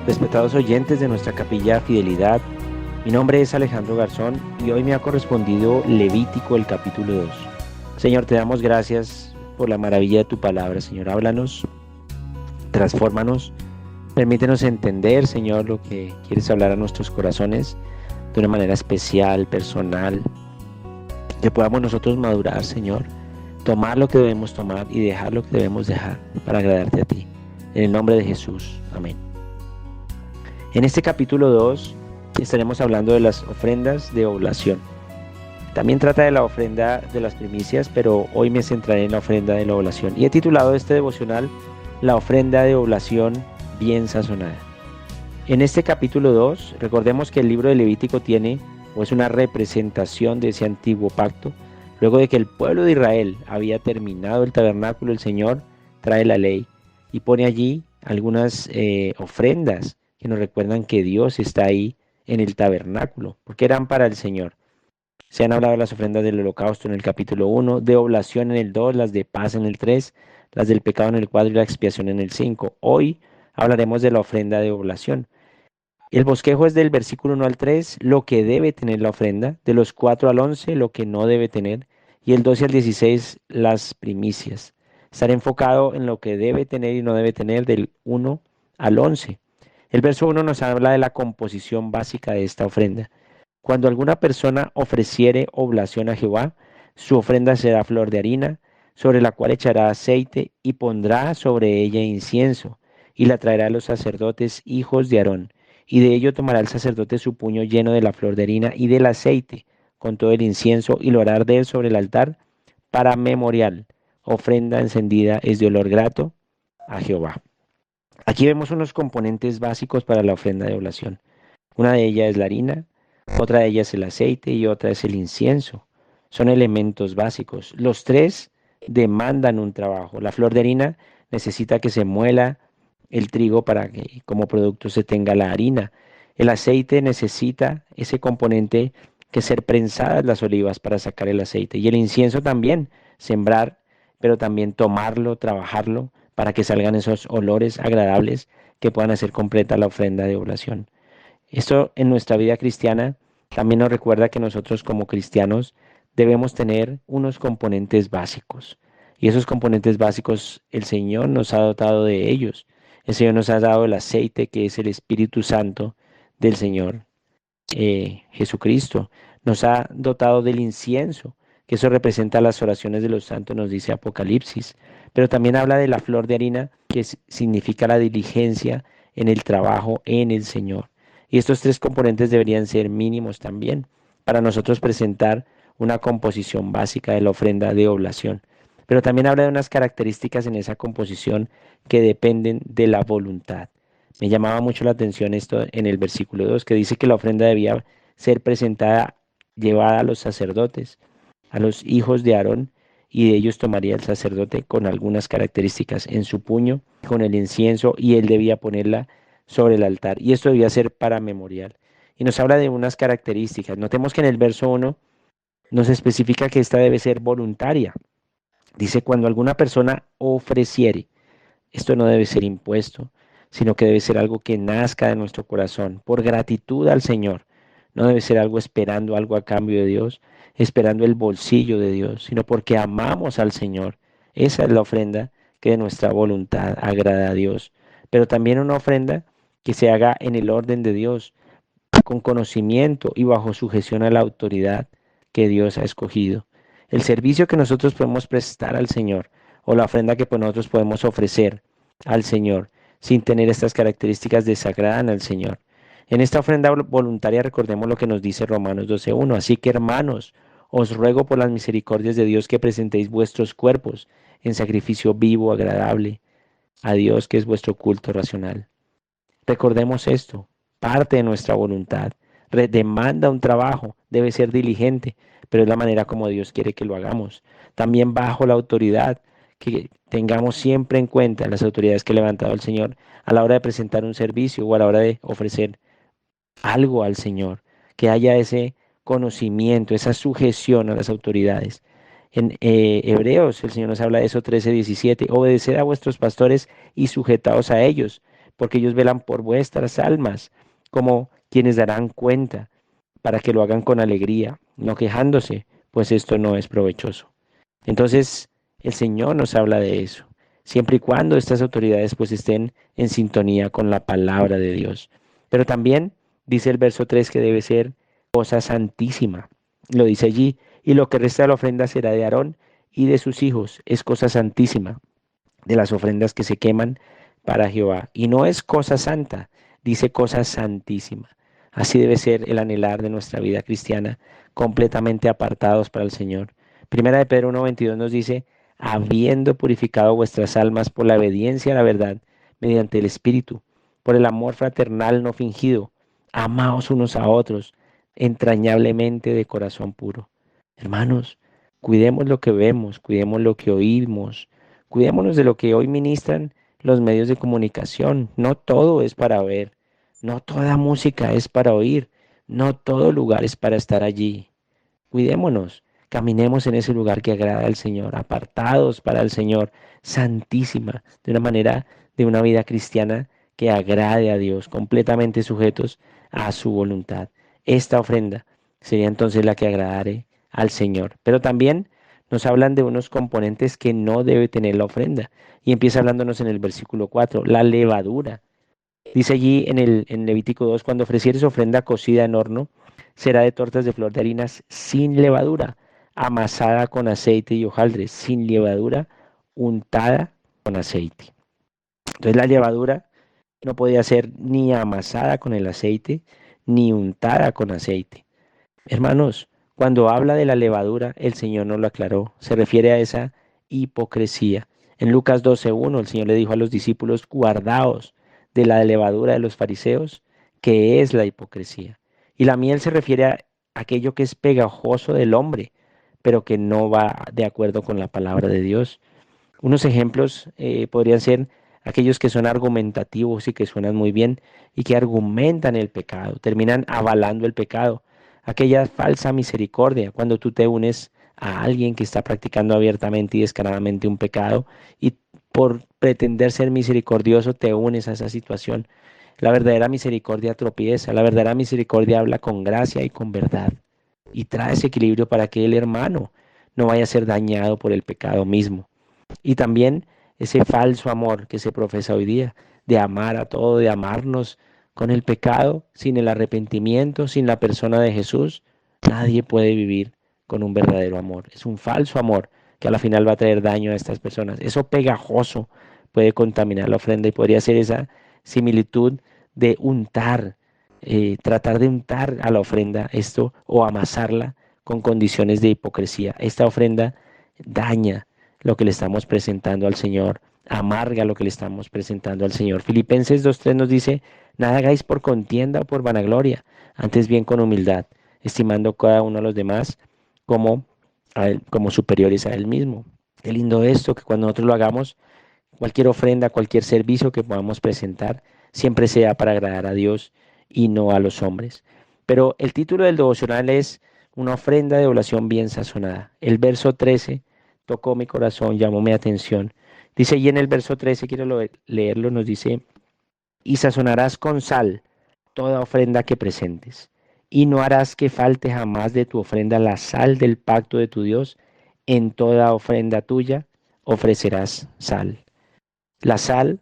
Respetados oyentes de nuestra capilla Fidelidad, mi nombre es Alejandro Garzón y hoy me ha correspondido Levítico, el capítulo 2. Señor, te damos gracias por la maravilla de tu palabra. Señor, háblanos, transfórmanos, permítenos entender, Señor, lo que quieres hablar a nuestros corazones de una manera especial, personal, que podamos nosotros madurar, Señor, tomar lo que debemos tomar y dejar lo que debemos dejar para agradarte a ti. En el nombre de Jesús, amén. En este capítulo 2 estaremos hablando de las ofrendas de oblación. También trata de la ofrenda de las primicias, pero hoy me centraré en la ofrenda de la oblación. Y he titulado este devocional La ofrenda de oblación bien sazonada. En este capítulo 2, recordemos que el libro de Levítico tiene, o es una representación de ese antiguo pacto. Luego de que el pueblo de Israel había terminado el tabernáculo, el Señor trae la ley y pone allí algunas ofrendas que nos recuerdan que Dios está ahí en el tabernáculo, porque eran para el Señor. Se han hablado de las ofrendas del holocausto en el capítulo 1, de oblación en el 2, las de paz en el 3, las del pecado en el 4 y la expiación en el 5. Hoy hablaremos de la ofrenda de oblación. El bosquejo es del versículo 1 al 3, lo que debe tener la ofrenda, de los 4 al 11, lo que no debe tener, y el 12 al 16, las primicias. Estaré enfocado en lo que debe tener y no debe tener del 1 al 11. El verso 1 nos habla de la composición básica de esta ofrenda. Cuando alguna persona ofreciere oblación a Jehová, su ofrenda será flor de harina, sobre la cual echará aceite y pondrá sobre ella incienso, y la traerá a los sacerdotes hijos de Aarón. Y de ello tomará el sacerdote su puño lleno de la flor de harina y del aceite, con todo el incienso, y lo hará arder sobre el altar para memorial. Ofrenda encendida es de olor grato a Jehová. Aquí vemos unos componentes básicos para la ofrenda de oblación. Una de ellas es la harina, otra de ellas el aceite y otra es el incienso. Son elementos básicos. Los tres demandan un trabajo. La flor de harina necesita que se muela el trigo para que como producto se tenga la harina. El aceite necesita ese componente que ser prensadas las olivas para sacar el aceite. Y el incienso también, sembrar, pero también tomarlo, trabajarlo para que salgan esos olores agradables que puedan hacer completa la ofrenda de oblación. Esto en nuestra vida cristiana también nos recuerda que nosotros como cristianos debemos tener unos componentes básicos. Y esos componentes básicos el Señor nos ha dotado de ellos. El Señor nos ha dado el aceite que es el Espíritu Santo del Señor Jesucristo. Nos ha dotado del incienso, que eso representa las oraciones de los santos, nos dice Apocalipsis. Pero también habla de la flor de harina, que significa la diligencia en el trabajo en el Señor. Y estos tres componentes deberían ser mínimos también para nosotros presentar una composición básica de la ofrenda de oblación. Pero también habla de unas características en esa composición que dependen de la voluntad. Me llamaba mucho la atención esto en el versículo 2, que dice que la ofrenda debía ser presentada, llevada a los sacerdotes, a los hijos de Aarón, y de ellos tomaría el sacerdote con algunas características en su puño, con el incienso, y él debía ponerla sobre el altar. Y esto debía ser para memorial. Y nos habla de unas características. Notemos que en el verso 1 nos especifica que esta debe ser voluntaria. Dice, cuando alguna persona ofreciere, esto no debe ser impuesto, sino que debe ser algo que nazca de nuestro corazón, por gratitud al Señor. No debe ser algo esperando algo a cambio de Dios, esperando el bolsillo de Dios, sino porque amamos al Señor. Esa es la ofrenda que de nuestra voluntad agrada a Dios. Pero también una ofrenda que se haga en el orden de Dios, con conocimiento y bajo sujeción a la autoridad que Dios ha escogido. El servicio que nosotros podemos prestar al Señor o la ofrenda que nosotros podemos ofrecer al Señor sin tener estas características desagradan al Señor. En esta ofrenda voluntaria recordemos lo que nos dice Romanos 12:1. Así que hermanos, os ruego por las misericordias de Dios que presentéis vuestros cuerpos en sacrificio vivo, agradable a Dios, que es vuestro culto racional. Recordemos esto, parte de nuestra voluntad demanda un trabajo, debe ser diligente, pero es la manera como Dios quiere que lo hagamos. También bajo la autoridad, que tengamos siempre en cuenta las autoridades que ha levantado el Señor a la hora de presentar un servicio o a la hora de ofrecer algo al Señor, que haya ese conocimiento, esa sujeción a las autoridades. En Hebreos el Señor nos habla de eso 13:17, obedeced a vuestros pastores y sujetaos a ellos, porque ellos velan por vuestras almas, como quienes darán cuenta, para que lo hagan con alegría, no quejándose, pues esto no es provechoso. Entonces, el Señor nos habla de eso, siempre y cuando estas autoridades pues estén en sintonía con la palabra de Dios. Pero también dice el verso 3 que debe ser cosa santísima. Lo dice allí, y lo que resta de la ofrenda será de Aarón y de sus hijos, es cosa santísima, de las ofrendas que se queman para Jehová. Y no es cosa santa, dice cosa santísima. Así debe ser el anhelar de nuestra vida cristiana, completamente apartados para el Señor. Primera de Pedro 1:22 nos dice, habiendo purificado vuestras almas por la obediencia a la verdad, mediante el Espíritu, por el amor fraternal no fingido, amaos unos a otros, entrañablemente de corazón puro. Hermanos, cuidemos lo que vemos, cuidemos lo que oímos, cuidémonos de lo que hoy ministran los medios de comunicación. No todo es para ver, no toda música es para oír, no todo lugar es para estar allí. Cuidémonos, caminemos en ese lugar que agrada al Señor, apartados para el Señor, santísima, de una manera, de una vida cristiana que agrade a Dios, completamente sujetos a su voluntad. Esta ofrenda sería entonces la que agradare al Señor. Pero también nos hablan de unos componentes que no debe tener la ofrenda. Y empieza hablándonos en el versículo 4, la levadura. Dice allí en Levítico 2, cuando ofrecieres ofrenda cocida en horno, será de tortas de flor de harinas sin levadura, amasada con aceite y hojaldre, sin levadura, untada con aceite. Entonces la levadura no podía ser ni amasada con el aceite, ni untada con aceite. Hermanos, cuando habla de la levadura, el Señor nos lo aclaró. Se refiere a esa hipocresía. En Lucas 12:1, el Señor le dijo a los discípulos, guardaos de la levadura de los fariseos, que es la hipocresía. Y la miel se refiere a aquello que es pegajoso del hombre, pero que no va de acuerdo con la palabra de Dios. Unos ejemplos podrían ser aquellos que son argumentativos y que suenan muy bien y que argumentan el pecado, terminan avalando el pecado. Aquella falsa misericordia, cuando tú te unes a alguien que está practicando abiertamente y descaradamente un pecado y por pretender ser misericordioso te unes a esa situación. La verdadera misericordia tropieza, la verdadera misericordia habla con gracia y con verdad y trae ese equilibrio para que el hermano no vaya a ser dañado por el pecado mismo. Y también ese falso amor que se profesa hoy día, de amar a todo, de amarnos con el pecado, sin el arrepentimiento, sin la persona de Jesús, nadie puede vivir con un verdadero amor. Es un falso amor que a la final va a traer daño a estas personas. Eso pegajoso puede contaminar la ofrenda y podría ser esa similitud de untar, tratar de untar a la ofrenda esto o amasarla con condiciones de hipocresía. Esta ofrenda daña lo que le estamos presentando al Señor, amarga lo que le estamos presentando al Señor. Filipenses 2:3 nos dice, nada hagáis por contienda o por vanagloria, antes bien con humildad, estimando cada uno a los demás como, como superiores a él mismo. Qué lindo esto, que cuando nosotros lo hagamos, cualquier ofrenda, cualquier servicio que podamos presentar, siempre sea para agradar a Dios y no a los hombres. Pero el título del devocional es una ofrenda de oblación bien sazonada. El verso 13 tocó mi corazón, llamó mi atención. Dice y en el verso 13, quiero leerlo, nos dice, y sazonarás con sal toda ofrenda que presentes, y no harás que falte jamás de tu ofrenda la sal del pacto de tu Dios, en toda ofrenda tuya ofrecerás sal. La sal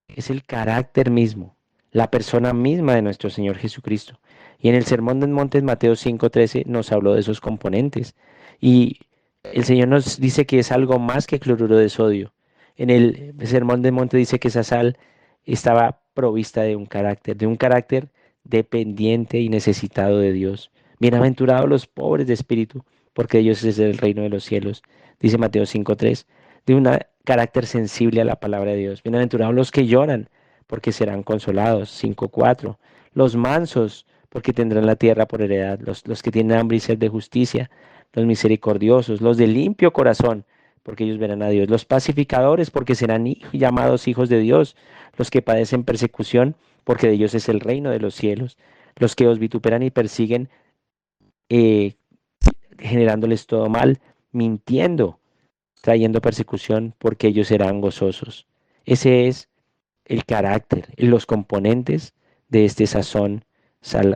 es el carácter mismo, la persona misma de nuestro Señor Jesucristo. Y en el Sermón del Monte, Mateo 5:13, nos habló de esos componentes. Y el Señor nos dice que es algo más que cloruro de sodio. En el Sermón del Monte dice que esa sal estaba provista de un carácter dependiente y necesitado de Dios. Bienaventurados los pobres de espíritu, porque ellos es el reino de los cielos, dice Mateo 5:3, de un carácter sensible a la palabra de Dios. Bienaventurados los que lloran, porque serán consolados. 5:4. Los mansos, porque tendrán la tierra por heredad. Los que tienen hambre y sed de justicia. Los misericordiosos, los de limpio corazón, porque ellos verán a Dios. Los pacificadores, porque serán llamados hijos de Dios. Los que padecen persecución, porque de ellos es el reino de los cielos. Los que os vituperan y persiguen, eh, generándoles todo mal, mintiendo, trayendo persecución, porque ellos serán gozosos. Ese es el carácter y los componentes de este sazón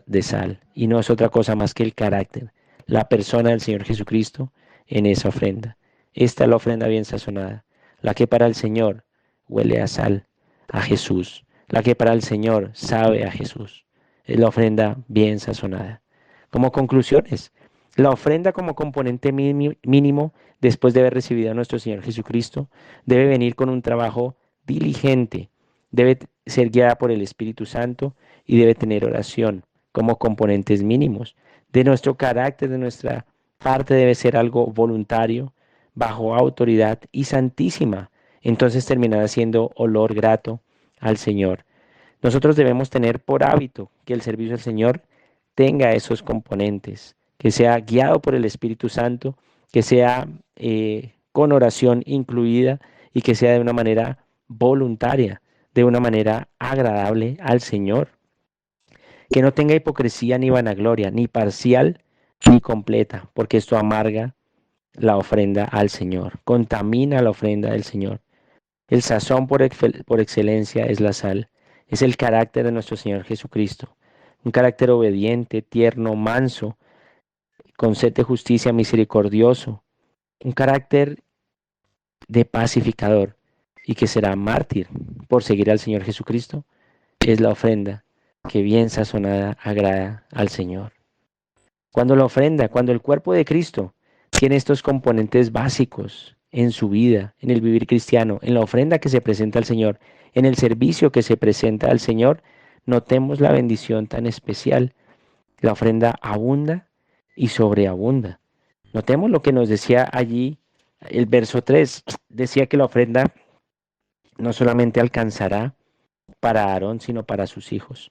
de sal. Y no es otra cosa más que el carácter, la persona del Señor Jesucristo en esa ofrenda. Esta es la ofrenda bien sazonada, la que para el Señor huele a sal, a Jesús, la que para el Señor sabe a Jesús. Es la ofrenda bien sazonada. Como conclusiones, la ofrenda como componente mínimo después de haber recibido a nuestro Señor Jesucristo debe venir con un trabajo diligente, debe ser guiada por el Espíritu Santo y debe tener oración como componentes mínimos. De nuestro carácter, de nuestra parte debe ser algo voluntario, bajo autoridad y santísima. Entonces terminará siendo olor grato al Señor. Nosotros debemos tener por hábito que el servicio al Señor tenga esos componentes, que sea guiado por el Espíritu Santo, que sea con oración incluida y que sea de una manera voluntaria, de una manera agradable al Señor. Que no tenga hipocresía ni vanagloria, ni parcial ni completa, porque esto amarga la ofrenda al Señor, contamina la ofrenda del Señor. El sazón por excelencia es la sal, es el carácter de nuestro Señor Jesucristo, un carácter obediente, tierno, manso, con sed de justicia, misericordioso, un carácter de pacificador y que será mártir por seguir al Señor Jesucristo, es la ofrenda que bien sazonada agrada al Señor. Cuando la ofrenda, cuando el cuerpo de Cristo tiene estos componentes básicos en su vida, en el vivir cristiano, en la ofrenda que se presenta al Señor, en el servicio que se presenta al Señor, notemos la bendición tan especial. La ofrenda abunda y sobreabunda. Notemos lo que nos decía allí el verso 3. Decía que la ofrenda no solamente alcanzará para Aarón, sino para sus hijos.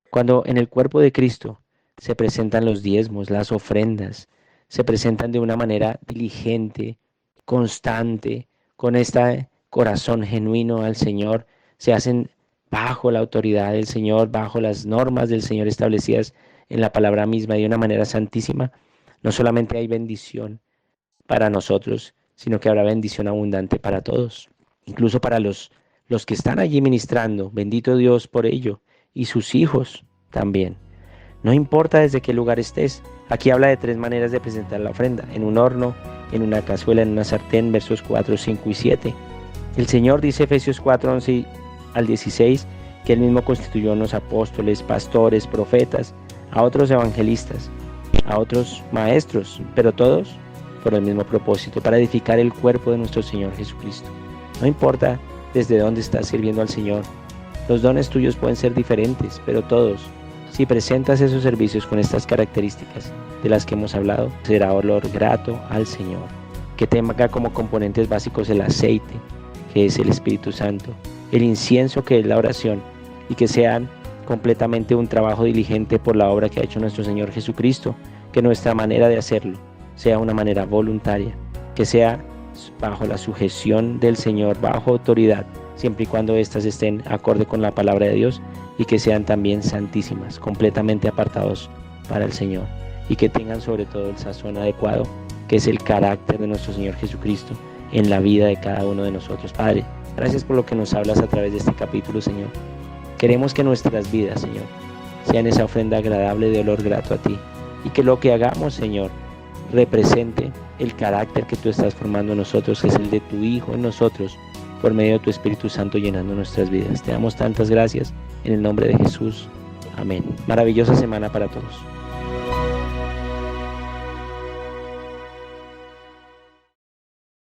Cuando en el cuerpo de Cristo se presentan los diezmos, las ofrendas, se presentan de una manera diligente, constante, con este corazón genuino al Señor, se hacen bajo la autoridad del Señor, bajo las normas del Señor establecidas en la palabra misma de una manera santísima. No solamente hay bendición para nosotros, sino que habrá bendición abundante para todos, incluso para los que están allí ministrando. Bendito Dios por ello, y sus hijos también. No importa desde qué lugar estés. Aquí habla de 3 maneras de presentar la ofrenda: en un horno, en una cazuela, en una sartén, versos 4, 5 y 7. El Señor dice, Efesios 4, 11 al 16, que Él mismo constituyó a unos apóstoles, pastores, profetas, a otros evangelistas, a otros maestros, pero todos por el mismo propósito, para edificar el cuerpo de nuestro Señor Jesucristo. No importa desde dónde estás sirviendo al Señor, los dones tuyos pueden ser diferentes, pero todos, si presentas esos servicios con estas características de las que hemos hablado, será olor grato al Señor. Que tenga como componentes básicos el aceite, que es el Espíritu Santo, el incienso, que es la oración, y que sean completamente un trabajo diligente por la obra que ha hecho nuestro Señor Jesucristo. Que nuestra manera de hacerlo sea una manera voluntaria, que sea bajo la sujeción del Señor, bajo autoridad, siempre y cuando éstas estén acorde con la palabra de Dios, y que sean también santísimas, completamente apartados para el Señor, y que tengan sobre todo el sazón adecuado, que es el carácter de nuestro Señor Jesucristo en la vida de cada uno de nosotros. Padre, gracias por lo que nos hablas a través de este capítulo, Señor. Queremos que nuestras vidas, Señor, sean esa ofrenda agradable de olor grato a ti, y que lo que hagamos, Señor, represente el carácter que tú estás formando en nosotros, que es el de tu Hijo en nosotros, por medio de tu Espíritu Santo llenando nuestras vidas. Te damos tantas gracias en el nombre de Jesús. Amén. Maravillosa semana para todos.